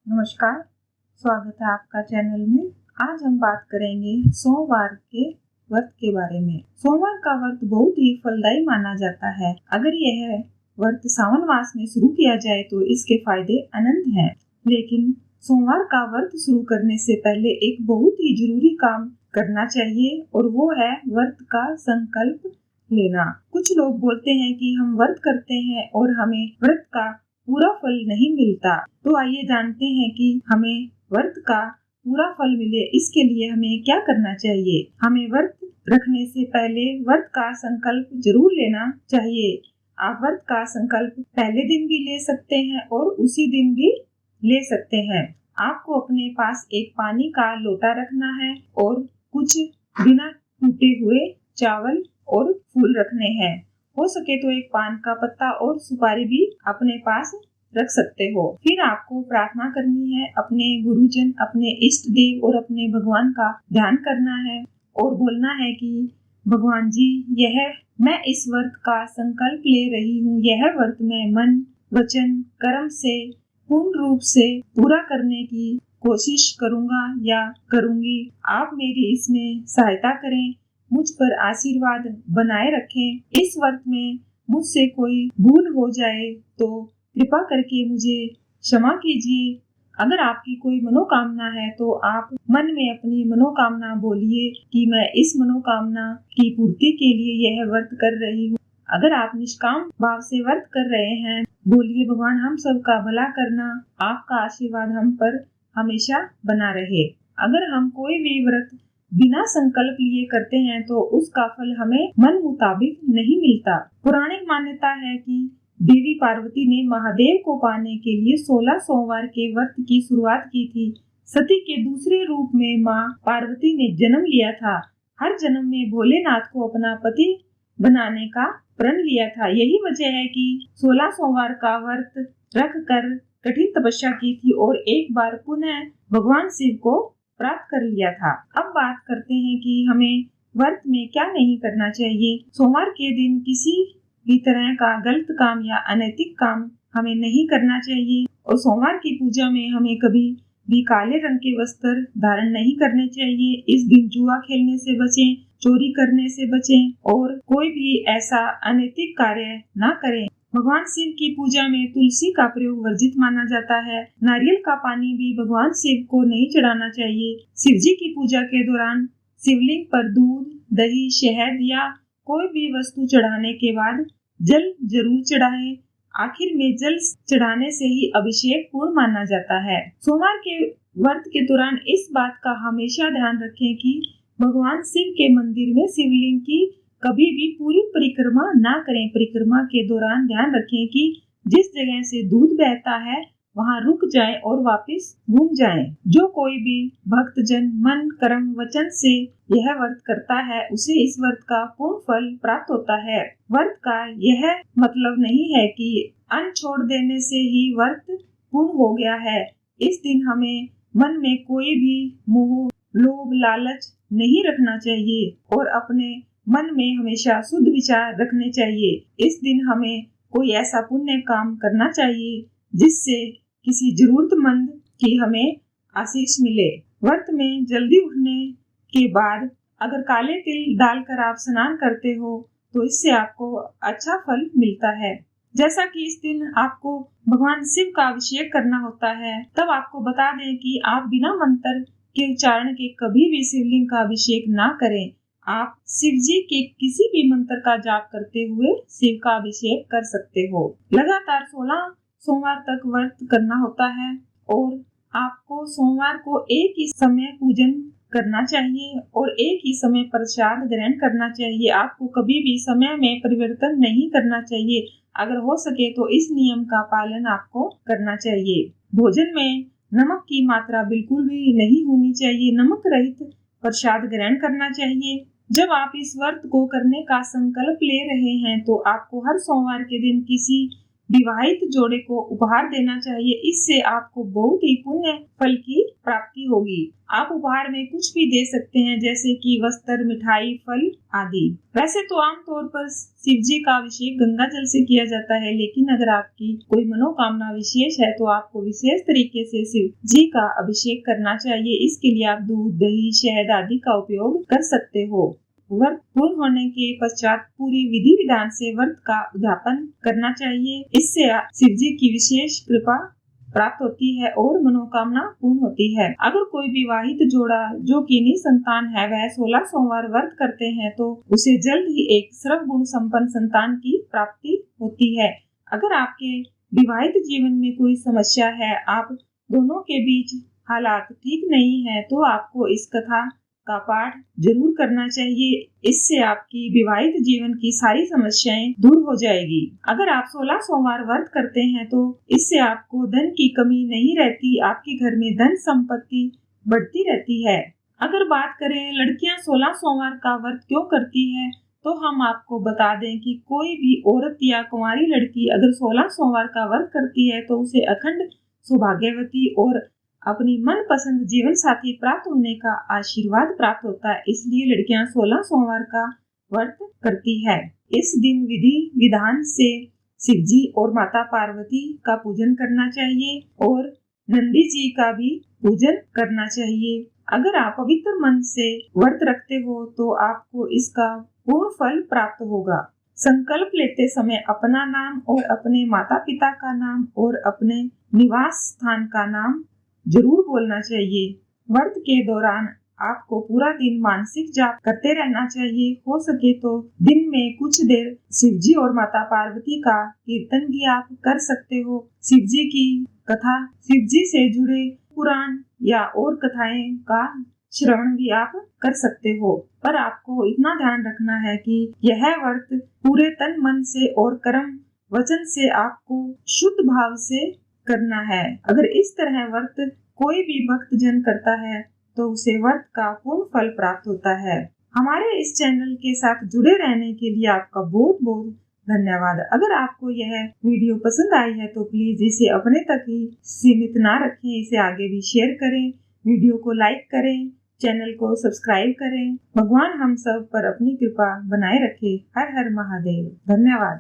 नमस्कार, स्वागत है आपका चैनल में। आज हम बात करेंगे सोमवार के व्रत के बारे में। सोमवार का व्रत बहुत ही फलदायी माना जाता है। अगर यह व्रत सावन मास में शुरू किया जाए तो इसके फायदे अनंत हैं। लेकिन सोमवार का व्रत शुरू करने से पहले एक बहुत ही जरूरी काम करना चाहिए और वो है व्रत का संकल्प लेना। कुछ लोग बोलते हैं कि हम व्रत करते हैं और हमें व्रत का पूरा फल नहीं मिलता। तो आइए जानते हैं कि हमें व्रत का पूरा फल मिले, इसके लिए हमें क्या करना चाहिए। हमें व्रत रखने से पहले व्रत का संकल्प जरूर लेना चाहिए। आप व्रत का संकल्प पहले दिन भी ले सकते हैं और उसी दिन भी ले सकते हैं। आपको अपने पास एक पानी का लोटा रखना है और कुछ बिना टूटे हुए चावल और फूल रखने हैं। हो सके तो एक पान का पत्ता और सुपारी भी अपने पास रख सकते हो। फिर आपको प्रार्थना करनी है, अपने गुरुजन, अपने इष्ट देव और अपने भगवान का ध्यान करना है और बोलना है कि भगवान जी, मैं इस व्रत का संकल्प ले रही हूँ। यह व्रत मैं मन, वचन, कर्म से पूर्ण रूप से पूरा करने की कोशिश करूँगा या करूँगी। आप मेरी इसमें सहायता करें, मुझ पर आशीर्वाद बनाए रखें। इस व्रत में मुझसे कोई भूल हो जाए तो कृपा करके मुझे क्षमा कीजिए। अगर आपकी कोई मनोकामना है तो आप मन में अपनी मनोकामना बोलिए कि मैं इस मनोकामना की पूर्ति के लिए यह व्रत कर रही हूँ। अगर आप निष्काम भाव से व्रत कर रहे हैं, बोलिए भगवान हम सबका भला करना, आपका आशीर्वाद हम पर हमेशा बना रहे। अगर हम कोई भी व्रत बिना संकल्प लिए करते हैं तो उसका फल हमें मन मुताबिक नहीं मिलता। पौराणिक मान्यता है कि देवी पार्वती ने महादेव को पाने के लिए 16 सोमवार के व्रत की शुरुआत की थी। सती के दूसरे रूप में माँ पार्वती ने जन्म लिया था। हर जन्म में भोलेनाथ को अपना पति बनाने का प्रण लिया था। यही वजह है कि 16 सोमवार का व्रत रख कर कठिन तपस्या की थी और एक बार पुनः भगवान शिव को प्राप्त कर लिया था। अब बात करते हैं कि हमें व्रत में क्या नहीं करना चाहिए। सोमवार के दिन किसी भी तरह का गलत काम या अनैतिक काम हमें नहीं करना चाहिए और सोमवार की पूजा में हमें कभी भी काले रंग के वस्त्र धारण नहीं करने चाहिए। इस दिन जुआ खेलने से बचें, चोरी करने से बचें और कोई भी ऐसा अनैतिक कार्य ना करें। भगवान शिव की पूजा में तुलसी का प्रयोग वर्जित माना जाता है। नारियल का पानी भी भगवान शिव को नहीं चढ़ाना चाहिए। शिव जी की पूजा के दौरान शिवलिंग पर दूध, दही, शहद या कोई भी वस्तु चढ़ाने के बाद जल जरूर चढ़ाएं। आखिर में जल चढ़ाने से ही अभिषेक पूर्ण माना जाता है। सोमवार के व्रत के दौरान इस बात का हमेशा ध्यान रखें कि भगवान शिव के मंदिर में शिवलिंग की कभी भी पूरी परिक्रमा ना करें। परिक्रमा के दौरान ध्यान रखें कि जिस जगह से दूध बहता है वहां रुक जाएं और वापस घूम जाएं। जो कोई भी भक्तजन मन, कर्म, वचन से यह व्रत करता है उसे इस व्रत का पूर्ण फल प्राप्त होता है। व्रत का यह मतलब नहीं है कि अन्न छोड़ देने से ही व्रत पूर्ण हो गया है। इस दिन हमें मन में कोई भी मोह, लोभ, लालच नहीं रखना चाहिए और अपने मन में हमेशा शुद्ध विचार रखने चाहिए। इस दिन हमें कोई ऐसा पुण्य काम करना चाहिए जिससे किसी जरूरतमंद की हमें आशीष मिले। व्रत में जल्दी उठने के बाद अगर काले तिल डालकर आप स्नान करते हो तो इससे आपको अच्छा फल मिलता है। जैसा कि इस दिन आपको भगवान शिव का अभिषेक करना होता है, तब आपको बता दें कि आप बिना मंत्र के उच्चारण के कभी भी शिवलिंग का अभिषेक ना करें। आप शिव जी के किसी भी मंत्र का जाप करते हुए शिव का अभिषेक कर सकते हो। लगातार 16 सोमवार तक व्रत करना होता है और आपको सोमवार को एक ही समय पूजन करना चाहिए और एक ही समय प्रसाद ग्रहण करना चाहिए। आपको कभी भी समय में परिवर्तन नहीं करना चाहिए। अगर हो सके तो इस नियम का पालन आपको करना चाहिए। भोजन में नमक की मात्रा बिल्कुल भी नहीं होनी चाहिए। नमक रहित प्रसाद ग्रहण करना चाहिए। जब आप इस व्रत को करने का संकल्प ले रहे हैं तो आपको हर सोमवार के दिन किसी विवाहित जोड़े को उपहार देना चाहिए। इससे आपको बहुत ही पुण्य फल की प्राप्ति होगी। आप उपहार में कुछ भी दे सकते हैं, जैसे कि वस्त्र, मिठाई, फल आदि। वैसे तो आमतौर पर शिव जी का अभिषेक गंगा जल से किया जाता है, लेकिन अगर आपकी कोई मनोकामना विशेष है तो आपको विशेष तरीके से शिव जी का अभिषेक करना चाहिए। इसके लिए आप दूध, दही, शहद आदि का उपयोग कर सकते हो। व्रत पूर्ण होने के पश्चात पूरी विधि विधान से व्रत का उद्यापन करना चाहिए। इससे शिव जी की विशेष कृपा प्राप्त होती है और मनोकामना पूर्ण होती है। अगर कोई विवाहित जोड़ा जो कि निसंतान है वह 16 सोमवार व्रत करते हैं तो उसे जल्द ही एक सर्व गुण संपन्न संतान की प्राप्ति होती है। अगर आपके विवाहित जीवन में कोई समस्या है, आप दोनों के बीच हालात ठीक नहीं है, तो आपको इस कथा का पाठ जरूर करना चाहिए। इससे आपकी विवाहित जीवन की सारी समस्याएं दूर हो जाएगी। अगर आप 16 सोमवार व्रत करते हैं तो इससे आपको धन की कमी नहीं रहती, आपके घर में धन संपत्ति बढ़ती रहती है। अगर बात करें लड़कियां 16 सोमवार का व्रत क्यों करती है, तो हम आपको बता दें कि कोई भी औरत या कुंवारी लड़की अगर 16 सोमवार का व्रत करती है तो उसे अखंड सौभाग्यवती और अपनी मनपसंद जीवन साथी प्राप्त होने का आशीर्वाद प्राप्त होता है। इसलिए लड़कियां 16 सोमवार का व्रत करती है। इस दिन विधि विधान से शिव जी और माता पार्वती का पूजन करना चाहिए और नंदी जी का भी पूजन करना चाहिए। अगर आप पवित्र मन से व्रत रखते हो तो आपको इसका पूर्ण फल प्राप्त होगा। संकल्प लेते समय अपना नाम और अपने माता पिता का नाम और अपने निवास स्थान का नाम जरूर बोलना चाहिए। व्रत के दौरान आपको पूरा दिन मानसिक जाप करते रहना चाहिए। हो सके तो दिन में कुछ देर शिव जी और माता पार्वती का कीर्तन भी आप कर सकते हो। शिव जी की कथा, शिव जी से जुड़े पुराण या और कथाएं का श्रवण भी आप कर सकते हो। पर आपको इतना ध्यान रखना है कि यह व्रत पूरे तन मन से और कर्म वचन से आपको शुद्ध भाव से करना है। अगर इस तरह व्रत कोई भी भक्त जन करता है तो उसे व्रत का पूर्ण फल प्राप्त होता है। हमारे इस चैनल के साथ जुड़े रहने के लिए आपका बहुत बहुत धन्यवाद। अगर आपको यह वीडियो पसंद आई है तो प्लीज इसे अपने तक ही सीमित ना रखें, इसे आगे भी शेयर करें, वीडियो को लाइक करें, चैनल को सब्सक्राइब करें। भगवान हम सब पर अपनी कृपा बनाए रखे। हर हर महादेव। धन्यवाद।